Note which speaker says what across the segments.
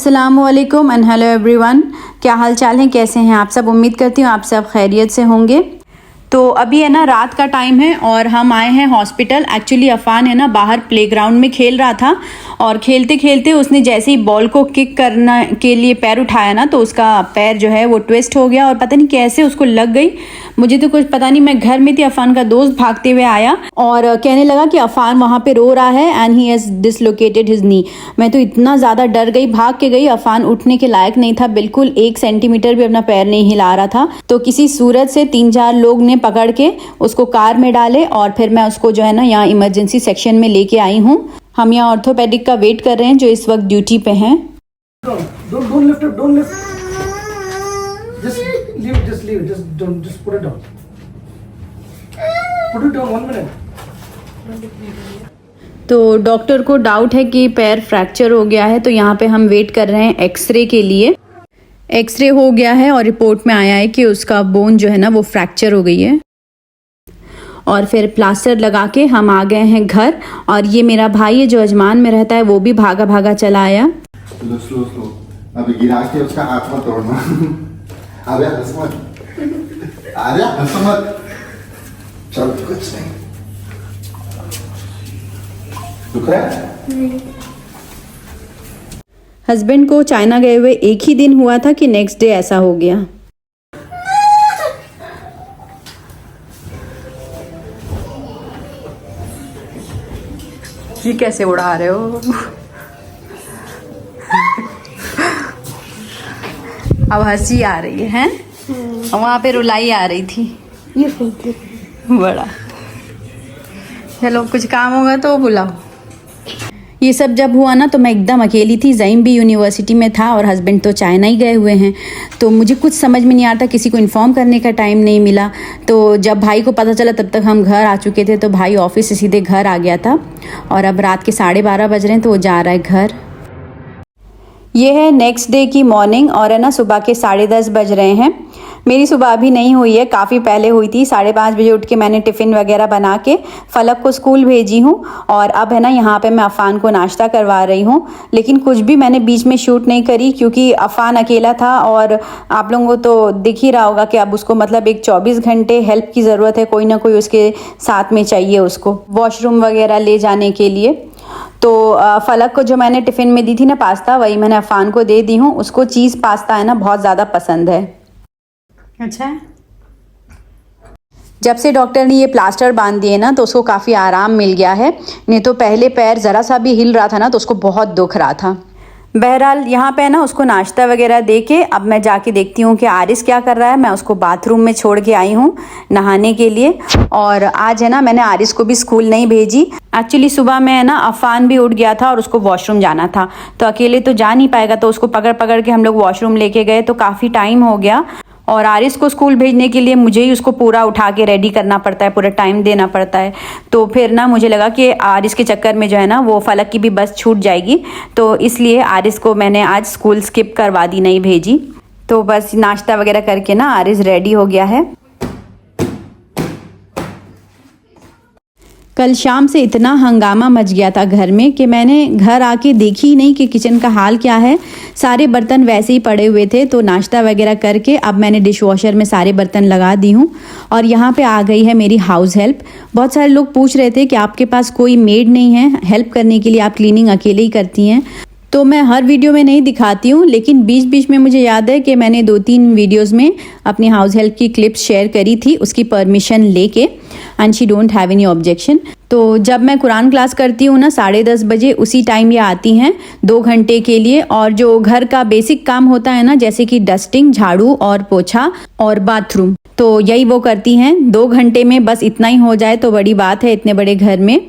Speaker 1: अस्सलामुअलैकुम and hello everyone. क्या हाल चाल है, कैसे हैं आप सब? उम्मीद करती हूँ आप सब खैरियत से होंगे। तो अभी है ना रात का टाइम है और हम आए हैं हॉस्पिटल। एक्चुअली अफ़ान है ना बाहर प्लेग्राउंड में खेल रहा था और खेलते खेलते उसने जैसे ही बॉल को किक करना के लिए पैर उठाया ना तो उसका पैर जो है वो ट्विस्ट हो गया और पता नहीं कैसे उसको लग गई। मुझे तो कुछ पता नहीं। मैं घर में थी, अफ़ान का दोस्त भागते हुए आया और कहने लगा कि अफ़ान वहाँ पे रो रहा है and he has dislocated his knee. मैं तो इतना ज़्यादा डर गई, भाग के गई। अफ़ान उठने के लायक नहीं था, बिल्कुल 1 सेंटीमीटर भी अपना पैर नहीं हिला रहा था। तो किसी सूरत से 3-4 लोग ने पकड़ के उसको कार में डाले और फिर मैं उसको जो है ना यहाँ इमरजेंसी सेक्शन में लेके आई हूँ। हम यहाँ ऑर्थोपेडिक का वेट कर रहे हैं जो इस वक्त ड्यूटी पे हैं।
Speaker 2: Don't lift it, don't lift. Just leave it, just put it down. Put it down 1 minute.
Speaker 1: तो डॉक्टर को डाउट है कि पैर फ्रैक्चर हो गया है, तो यहाँ पे हम वेट कर रहे हैं एक्सरे के लिए। एक्सरे हो गया है और रिपोर्ट में आया है कि उसका बोन जो है ना वो फ्रैक्चर हो गई है। और फिर प्लास्टर लगा के हम आ गए हैं घर। और ये मेरा भाई है जो अजमान में रहता है, वो भी भागा भागा चला आया।
Speaker 3: स्लो अभी गिरा के उसका हाथ मत तोड़ना। अरे हंस मत। चल कुछ नहीं दुख रहा है।
Speaker 1: हस्बैंड को चाइना गए हुए 1 ही दिन हुआ था कि नेक्स्ट डे ऐसा हो गया। ये कैसे उड़ा रहे हो? अब हंसी आ रही है और वहाँ पे रुलाई आ रही थी।
Speaker 4: ये
Speaker 1: बड़ा चलो, कुछ काम होगा तो बुलाओ। ये सब जब हुआ ना तो मैं एकदम अकेली थी। ज़ईम भी यूनिवर्सिटी में था और हस्बैंड तो चाइना ही गए हुए हैं। तो मुझे कुछ समझ में नहीं आता, किसी को इन्फॉर्म करने का टाइम नहीं मिला। तो जब भाई को पता चला तब तक हम घर आ चुके थे। तो भाई ऑफिस से सीधे घर आ गया था और अब रात के 12:30 बज रहे हैं तो वो जा रहा है घर। ये है नेक्स्ट डे की मॉर्निंग और है ना सुबह के 10:30 बज रहे हैं। मेरी सुबह अभी नहीं हुई है, काफ़ी पहले हुई थी। 5:30 बजे उठ के मैंने टिफ़िन वगैरह बना के फलक को स्कूल भेजी हूँ और अब है ना यहाँ पे मैं अफ़ान को नाश्ता करवा रही हूँ। लेकिन कुछ भी मैंने बीच में शूट नहीं करी क्योंकि अफ़ान अकेला था और आप लोगों को तो दिख ही रहा होगा कि अब उसको मतलब एक 24 घंटे हेल्प की ज़रूरत है। कोई ना कोई उसके साथ में चाहिए उसको वॉशरूम वगैरह ले जाने के लिए। तो फलक को जो मैंने टिफ़िन में दी थी ना पास्ता, वही मैंने अफ़ान को दे दी हूँ। उसको चीज़ पास्ता है ना बहुत ज़्यादा पसंद है। अच्छा है। जब से डॉक्टर ने ये प्लास्टर बांध दिए ना तो उसको काफ़ी आराम मिल गया है। नहीं तो पहले पैर ज़रा सा भी हिल रहा था ना तो उसको बहुत दुख रहा था। बहरहाल यहाँ पे ना उसको नाश्ता वगैरह दे के अब मैं जाके देखती हूँ कि आरिस क्या कर रहा है। मैं उसको बाथरूम में छोड़ के आई हूँ नहाने के लिए। और आज है ना मैंने आरिस को भी स्कूल नहीं भेजी। एक्चुअली सुबह में है ना अफ़ान भी उठ गया था और उसको वॉशरूम जाना था तो अकेले तो जा नहीं पाएगा। तो उसको पकड़ पकड़ के हम लोग वॉशरूम लेके गए तो काफ़ी टाइम हो गया। और आरिस को स्कूल भेजने के लिए मुझे ही उसको पूरा उठा के रेडी करना पड़ता है, पूरा टाइम देना पड़ता है। तो फिर ना मुझे लगा कि आरिस के चक्कर में जो है ना वो फलक की भी बस छूट जाएगी। तो इसलिए आरिस को मैंने आज स्कूल स्किप करवा दी, नहीं भेजी। तो बस नाश्ता वगैरह करके ना आरिस रेडी हो गया है। कल शाम से इतना हंगामा मच गया था घर में कि मैंने घर आके देखी ही नहीं कि किचन का हाल क्या है। सारे बर्तन वैसे ही पड़े हुए थे। तो नाश्ता वगैरह करके अब मैंने डिश वॉशर में सारे बर्तन लगा दी हूँ और यहाँ पे आ गई है मेरी हाउस हेल्प। बहुत सारे लोग पूछ रहे थे कि आपके पास कोई मेड नहीं है हेल्प करने के लिए, आप क्लीनिंग अकेले ही करती हैं। तो मैं हर वीडियो में नहीं दिखाती हूँ, लेकिन बीच बीच में मुझे याद है कि मैंने 2-3 वीडियोस में अपनी हाउस हेल्प की क्लिप्स शेयर करी थी उसकी परमिशन लेके and she don't have any objection. तो जब मैं कुरान क्लास करती हूँ ना 10:30 बजे, उसी टाइम ये आती हैं 2 घंटे के लिए। और जो घर का बेसिक काम होता है ना जैसे कि डस्टिंग, झाड़ू और पोछा और बाथरूम, तो यही वो करती हैं 2 घंटे में। बस इतना ही हो जाए तो बड़ी बात है इतने बड़े घर में।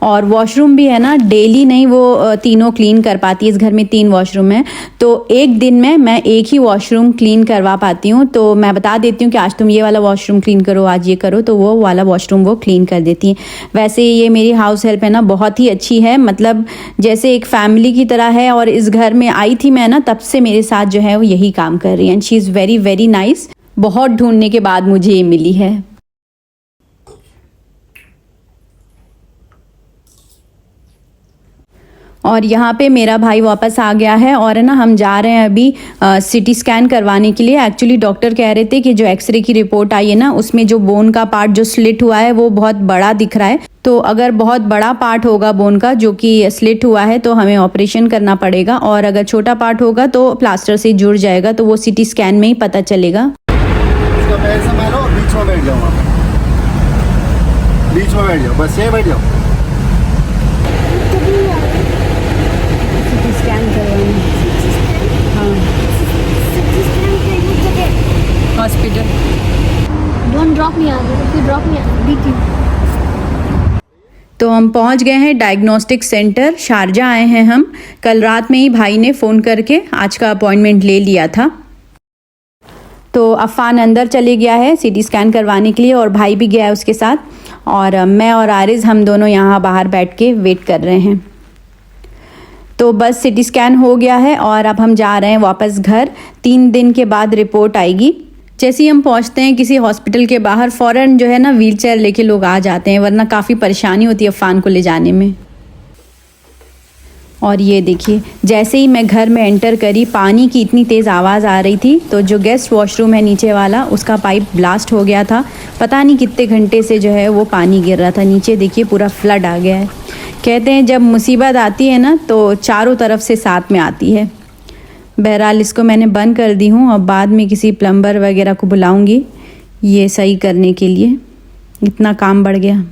Speaker 1: और वॉशरूम भी है ना डेली नहीं वो तीनों क्लीन कर पाती है। इस घर में 3 वॉशरूम है तो एक दिन में मैं एक ही वॉशरूम क्लीन करवा पाती हूँ। तो मैं बता देती हूँ कि आज तुम ये वाला वॉशरूम क्लीन करो, आज ये करो, तो वो वाला वॉशरूम वो क्लीन कर देती हैं। वैसे ये मेरी हाउस हेल्प है ना बहुत ही अच्छी है, मतलब जैसे एक फैमिली की तरह है। और इस घर में आई थी मैं ना तब से मेरे साथ जो है वो यही काम कर रही है and she is very very nice. बहुत ढूंढने के बाद मुझे ये मिली है। और यहाँ पे मेरा भाई वापस आ गया है और है ना हम जा रहे हैं अभी सिटी स्कैन करवाने के लिए। एक्चुअली डॉक्टर कह रहे थे कि जो एक्सरे की रिपोर्ट आई है ना उसमें जो बोन का पार्ट जो स्लिट हुआ है वो बहुत बड़ा दिख रहा है। तो अगर बहुत बड़ा पार्ट होगा बोन का जो कि स्लिट हुआ है तो हमें ऑपरेशन करना पड़ेगा, और अगर छोटा पार्ट होगा तो प्लास्टर से जुड़ जाएगा, तो वो सिटी स्कैन में ही पता चलेगा।
Speaker 3: इसका पैर संभालो और बीच में बैठ जाओ आप। बीच में बैठ जाओ, बस ये बैठ जाओ।
Speaker 1: सिटी स्कैन करवाना। हाँ, hospital.
Speaker 4: Don't drop me out. If you drop me, I'll beat you.
Speaker 1: तो हम पहुंच गए हैं डायग्नोस्टिक सेंटर, शारजा आए हैं हम। कल रात में ही भाई ने फ़ोन करके आज का अपॉइंटमेंट ले लिया था। तो अफ़ान अंदर चले गया है सिटी स्कैन करवाने के लिए और भाई भी गया है उसके साथ, और मैं और आरिज़ हम दोनों यहाँ बाहर बैठ के वेट कर रहे हैं। तो बस सिटी स्कैन हो गया है और अब हम जा रहे हैं वापस घर। 3 दिन के बाद रिपोर्ट आएगी। जैसे ही हम पहुंचते हैं किसी हॉस्पिटल के बाहर, फ़ौरन जो है ना व्हीलचेयर लेके लोग आ जाते हैं, वरना काफ़ी परेशानी होती है अफ़ान को ले जाने में। और ये देखिए, जैसे ही मैं घर में एंटर करी पानी की इतनी तेज़ आवाज़ आ रही थी। तो जो गेस्ट वॉशरूम है नीचे वाला, उसका पाइप ब्लास्ट हो गया था। पता नहीं कितने घंटे से जो है वो पानी गिर रहा था नीचे। देखिए पूरा फ्लड आ गया है। कहते हैं जब मुसीबत आती है ना तो चारों तरफ से साथ में आती है। बहरहाल इसको मैंने बंद कर दी हूँ, और बाद में किसी प्लम्बर वगैरह को बुलाऊंगी ये सही करने के लिए। इतना काम बढ़ गया।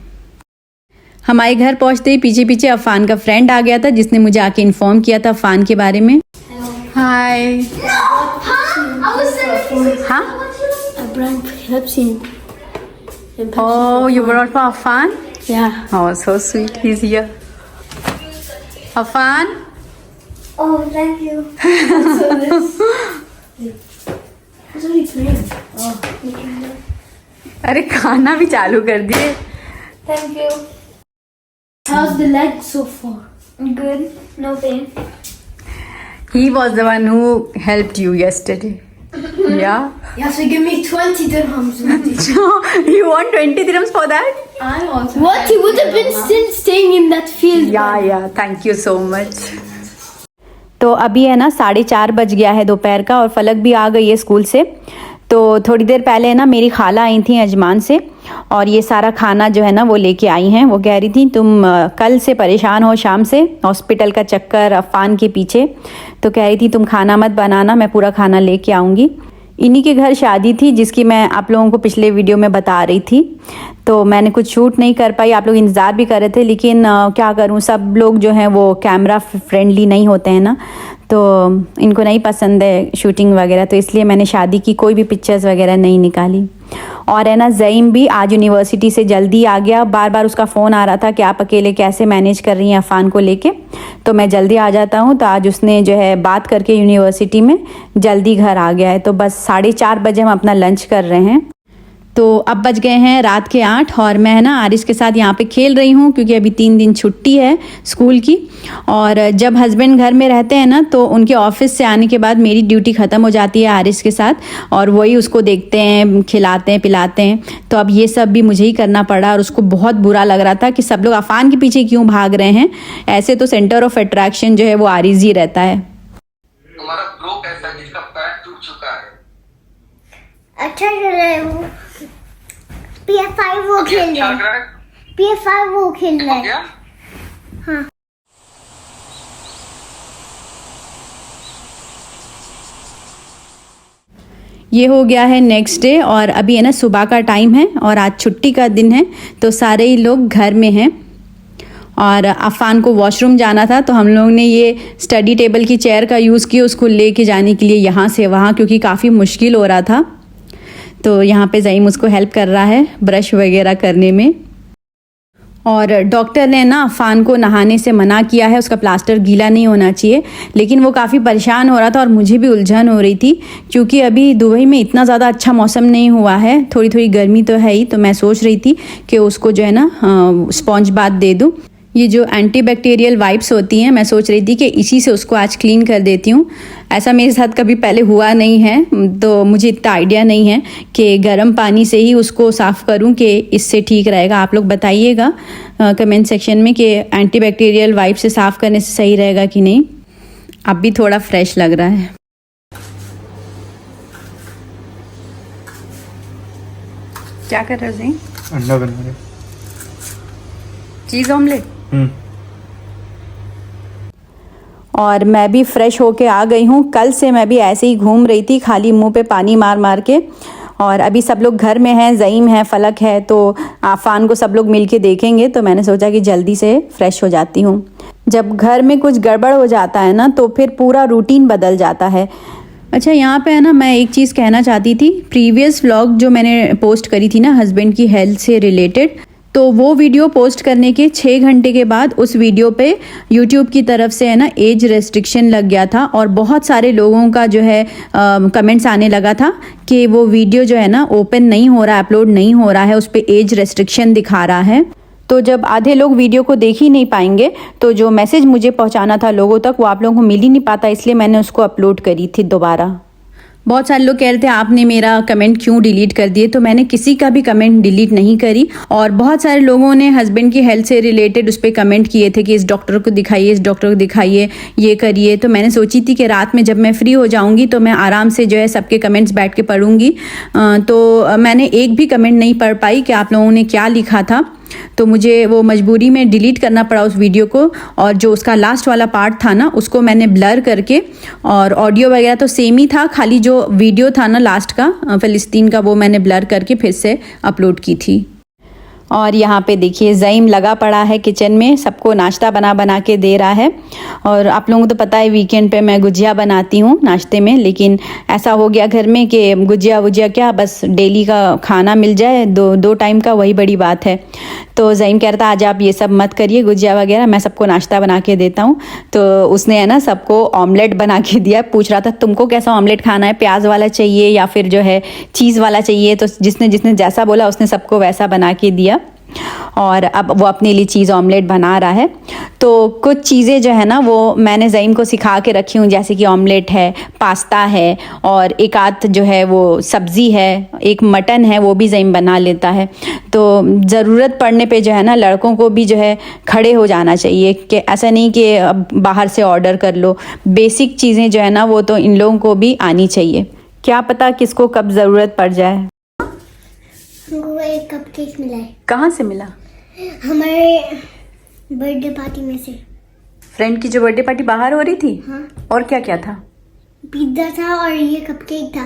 Speaker 1: हमारे घर पहुँचते ही पीछे पीछे अफ़ान का फ्रेंड आ गया था, जिसने मुझे आके इन्फॉर्म किया था अफ़ान के बारे में। हाय। हाँ,
Speaker 4: I brought Pepsi.
Speaker 1: oh you brought for Affan?
Speaker 4: Yeah.
Speaker 1: Oh so sweet, he's here. Affan,
Speaker 4: Oh, thank you. Also this. What's are we playing? Oh,
Speaker 1: अरे खाना भी चालू कर दिए।
Speaker 4: thank you. How's the leg so far? Good. No pain.
Speaker 1: He was the one who helped you yesterday. Yeah.
Speaker 4: Yeah, so give me 20 dirhams.
Speaker 1: You want 20 dirhams for that?
Speaker 4: I also. What? He would have been still staying in that field.
Speaker 1: Yeah, thank you so much. तो अभी है ना 4:30 बज गया है दोपहर का, और फलक भी आ गई है स्कूल से। तो थोड़ी देर पहले ना मेरी खाला आई थी अजमान से, और ये सारा खाना जो है ना वो लेके आई हैं। वो कह रही थी तुम कल से परेशान हो, शाम से हॉस्पिटल का चक्कर अफ़ान के पीछे, तो कह रही थी तुम खाना मत बनाना, मैं पूरा खाना लेके आऊँगी। इन्हीं के घर शादी थी जिसकी मैं आप लोगों को पिछले वीडियो में बता रही थी। तो मैंने कुछ शूट नहीं कर पाई, आप लोग इंतज़ार भी कर रहे थे, लेकिन क्या करूं, सब लोग जो हैं वो कैमरा फ्रेंडली नहीं होते हैं ना, तो इनको नहीं पसंद है शूटिंग वगैरह, तो इसलिए मैंने शादी की कोई भी पिक्चर्स वगैरह नहीं निकाली। और है ना ज़ईम भी आज यूनिवर्सिटी से जल्दी आ गया। बार बार उसका फ़ोन आ रहा था कि आप अकेले कैसे मैनेज कर रही हैं अफ़ान को लेके, तो मैं जल्दी आ जाता हूँ। तो आज उसने जो है बात करके यूनिवर्सिटी में जल्दी घर आ गया है। तो बस 4:30 बजे हम अपना लंच कर रहे हैं। तो अब बज गए हैं रात के 8, और मैं है ना आरिश के साथ यहाँ पे खेल रही हूँ, क्योंकि अभी 3 दिन छुट्टी है स्कूल की। और जब हस्बैंड घर में रहते हैं ना तो उनके ऑफिस से आने के बाद मेरी ड्यूटी ख़त्म हो जाती है आरिश के साथ, और वही उसको देखते हैं, खिलाते हैं, पिलाते हैं। तो अब ये सब भी मुझे ही करना पड़ा, और उसको बहुत बुरा लग रहा था कि सब लोग अफ़ान के पीछे क्यों भाग रहे हैं। ऐसे तो सेंटर ऑफ अट्रैक्शन जो है वो आरिज ही रहता है।
Speaker 5: तुम्हारा ग्रो कैसा है जिसका पैर टूट चुका है?
Speaker 6: अच्छा चल रहा है वो। PS5 वो खेल
Speaker 5: अच्छा
Speaker 6: रहा
Speaker 5: लग रहा
Speaker 6: है।
Speaker 5: है?
Speaker 6: PS5 वो खेल रहा
Speaker 5: हो
Speaker 6: है।
Speaker 5: गया?
Speaker 6: हाँ।
Speaker 1: ये हो गया है नेक्स्ट डे, और अभी है ना सुबह का टाइम है और आज छुट्टी का दिन है, तो सारे ही लोग घर में हैं। और अफ़ान को वॉशरूम जाना था, तो हम लोग ने ये स्टडी टेबल की चेयर का यूज़ किया उसको लेके जाने के लिए यहाँ से वहाँ, क्योंकि काफ़ी मुश्किल हो रहा था। तो यहाँ पे ज़ईम उसको हेल्प कर रहा है ब्रश वगैरह करने में। और डॉक्टर ने ना अफ़ान को नहाने से मना किया है, उसका प्लास्टर गीला नहीं होना चाहिए, लेकिन वो काफ़ी परेशान हो रहा था और मुझे भी उलझन हो रही थी, क्योंकि अभी दुबई में इतना ज़्यादा अच्छा मौसम नहीं हुआ है, थोड़ी थोड़ी गर्मी तो है ही। तो मैं सोच रही थी कि उसको जो है ना स्पॉन्ज बाथ दे दूँ। ये जो एंटीबैक्टीरियल वाइप्स होती हैं, मैं सोच रही थी कि इसी से उसको आज क्लीन कर देती हूँ। ऐसा मेरे साथ कभी पहले हुआ नहीं है, तो मुझे इतना आइडिया नहीं है कि गर्म पानी से ही उसको साफ़ करूँ कि इससे ठीक रहेगा। आप लोग बताइएगा कमेंट सेक्शन में कि एंटीबैक्टीरियल वाइप से साफ़ करने से सही रहेगा कि नहीं। अब भी थोड़ा फ्रेश लग रहा है। क्या कर रहे हो?
Speaker 7: अंडा बना रहे।
Speaker 1: चीज़ ऑमलेट। और मैं भी फ्रेश होके आ गई हूँ। कल से मैं भी ऐसे ही घूम रही थी, खाली मुंह पे पानी मार मार के। और अभी सब लोग घर में हैं, ज़ईम है, फलक है, तो आफ़ान को सब लोग मिलके देखेंगे, तो मैंने सोचा कि जल्दी से फ्रेश हो जाती हूँ। जब घर में कुछ गड़बड़ हो जाता है ना तो फिर पूरा रूटीन बदल जाता है। अच्छा, यहाँ पे है ना, मैं एक चीज़ कहना चाहती थी। प्रीवियस व्लॉग जो मैंने पोस्ट करी थी ना हस्बैंड की हेल्थ से रिलेटेड, तो वो वीडियो पोस्ट करने के 6 घंटे के बाद उस वीडियो पे यूट्यूब की तरफ से है ना एज रेस्ट्रिक्शन लग गया था। और बहुत सारे लोगों का जो है कमेंट्स आने लगा था कि वो वीडियो जो है ना ओपन नहीं हो रहा, अपलोड नहीं हो रहा है, उस पर एज रेस्ट्रिक्शन दिखा रहा है। तो जब आधे लोग वीडियो को देख ही नहीं पाएंगे तो जो मैसेज मुझे पहुंचाना था लोगों तक वो आप लोगों को मिल ही नहीं पाता, इसलिए मैंने उसको अपलोड करी थी दोबारा। बहुत सारे लोग कह रहे थे आपने मेरा कमेंट क्यों डिलीट कर दिए, तो मैंने किसी का भी कमेंट डिलीट नहीं करी। और बहुत सारे लोगों ने हस्बैंड की हेल्थ से रिलेटेड उस पर कमेंट किए थे कि इस डॉक्टर को दिखाइए, इस डॉक्टर को दिखाइए, ये करिए। तो मैंने सोची थी कि रात में जब मैं फ्री हो जाऊंगी तो मैं आराम से जो है सबके कमेंट्स बैठ के पढ़ूंगी। तो मैंने एक भी कमेंट नहीं पढ़ पाई कि आप लोगों ने क्या लिखा था, तो मुझे वो मजबूरी में डिलीट करना पड़ा उस वीडियो को। और जो उसका लास्ट वाला पार्ट था ना उसको मैंने ब्लर करके, और ऑडियो वगैरह तो सेम ही था, खाली जो वीडियो था ना लास्ट का फ़िलिस्तीन का वो मैंने ब्लर करके फिर से अपलोड की थी। और यहाँ पे देखिए ज़ईम लगा पड़ा है किचन में, सबको नाश्ता बना बना के दे रहा है। और आप लोगों को तो पता है वीकेंड पे मैं गुजिया बनाती हूँ नाश्ते में, लेकिन ऐसा हो गया घर में कि गुजिया वुजिया क्या, बस डेली का खाना मिल जाए, दो टाइम का, वही बड़ी बात है। तो ज़ईम कह रहा था आज आप ये सब मत करिए गुजिया वगैरह, मैं सबको नाश्ता बना के देता हूँ। तो उसने है ना सबको ऑमलेट बना के दिया। पूछ रहा था तुमको कैसा ऑमलेट खाना है, प्याज वाला चाहिए या फिर जो है चीज़ वाला चाहिए। तो जिसने जिसने जैसा बोला उसने सबको वैसा बना के दिया। और अब वो अपने लिए चीज़ ऑमलेट बना रहा है। तो कुछ चीज़ें जो है ना वो मैंने ज़ईम को सिखा के रखी हूँ, जैसे कि ऑमलेट है, पास्ता है, और एक आध जो है वो सब्ज़ी है, एक मटन है, वो भी ज़ईम बना लेता है। तो ज़रूरत पड़ने पे जो है ना लड़कों को भी जो है खड़े हो जाना चाहिए, कि ऐसा नहीं कि अब बाहर से ऑर्डर कर लो। बेसिक चीज़ें जो है ना वो तो इन लोगों को भी आनी चाहिए, क्या पता किसको कब ज़रूरत पड़ जाए।
Speaker 6: हमको एक कपकेक मिला है।
Speaker 1: कहाँ से मिला?
Speaker 6: हमारे बर्थडे पार्टी में से।
Speaker 1: फ्रेंड की जो बर्थडे पार्टी बाहर हो रही थी?
Speaker 6: हाँ।
Speaker 1: और क्या क्या था?
Speaker 6: पिज्जा था और ये कपकेक था।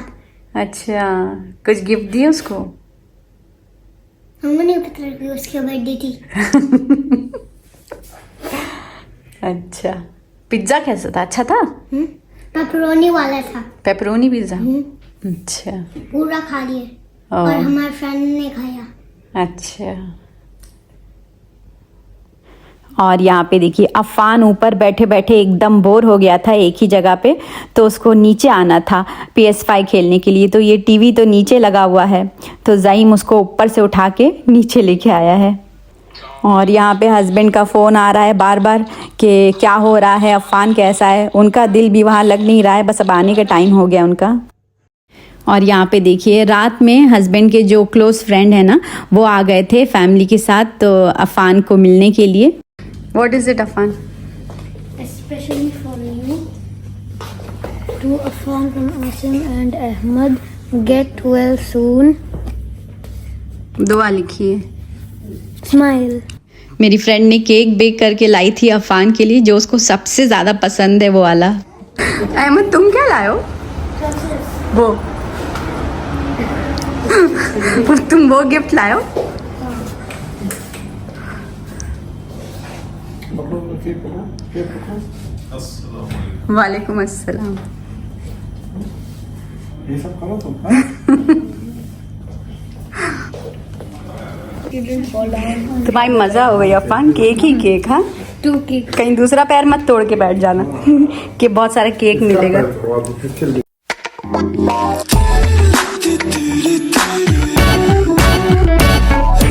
Speaker 1: अच्छा, कुछ गिफ्ट दिए उसको?
Speaker 6: हमको नहीं पता कि उसकी बर्थडे थी।
Speaker 1: अच्छा, पिज्ज़ा कैसा था? अच्छा था?
Speaker 6: पेपरोनी वाला था।
Speaker 1: Pepperoni pizza? अच्छा,
Speaker 6: पूरा खा लिए और हमारे फ्रेंड ने खाया।
Speaker 1: अच्छा। और यहाँ पे देखिए अफ़ान ऊपर बैठे बैठे एकदम बोर हो गया था एक ही जगह पे, तो उसको नीचे आना था PS5 खेलने के लिए। तो ये टीवी तो नीचे लगा हुआ है, तो ज़ईम उसको ऊपर से उठा के नीचे लेके आया है। और यहाँ पे हस्बैंड का फ़ोन आ रहा है बार बार कि क्या हो रहा है, अफ़ान कैसा है। उनका दिल भी वहाँ लग नहीं रहा है, बस अब आने का टाइम हो गया उनका। और यहाँ पे देखिए रात में हस्बैंड के जो क्लोज फ्रेंड है ना वो आ गए थे फैमिली के साथ, तो अफ़ान को मिलने के लिए। What is it Affan?
Speaker 4: Especially for you. To Afan from Asim and Ahmad, get well soon.
Speaker 1: दुआ लिखिए।
Speaker 4: Smile.
Speaker 1: मेरी फ्रेंड ने केक बेक करके लाई थी अफ़ान के लिए, जो उसको सबसे ज़्यादा पसंद है वो वाला। अहमद तुम क्या लाए हो? वो तुम वो गिफ्ट लाए हो? वालेकुम अस्सलाम।
Speaker 7: ये सब खाओ तुम।
Speaker 1: तुम्हारी मज़ा हो गई अफ़ान, केक ही केक। हाँ,
Speaker 4: 2 cake.
Speaker 1: कहीं दूसरा पैर मत तोड़ के बैठ जाना कि बहुत सारा केक मिलेगा।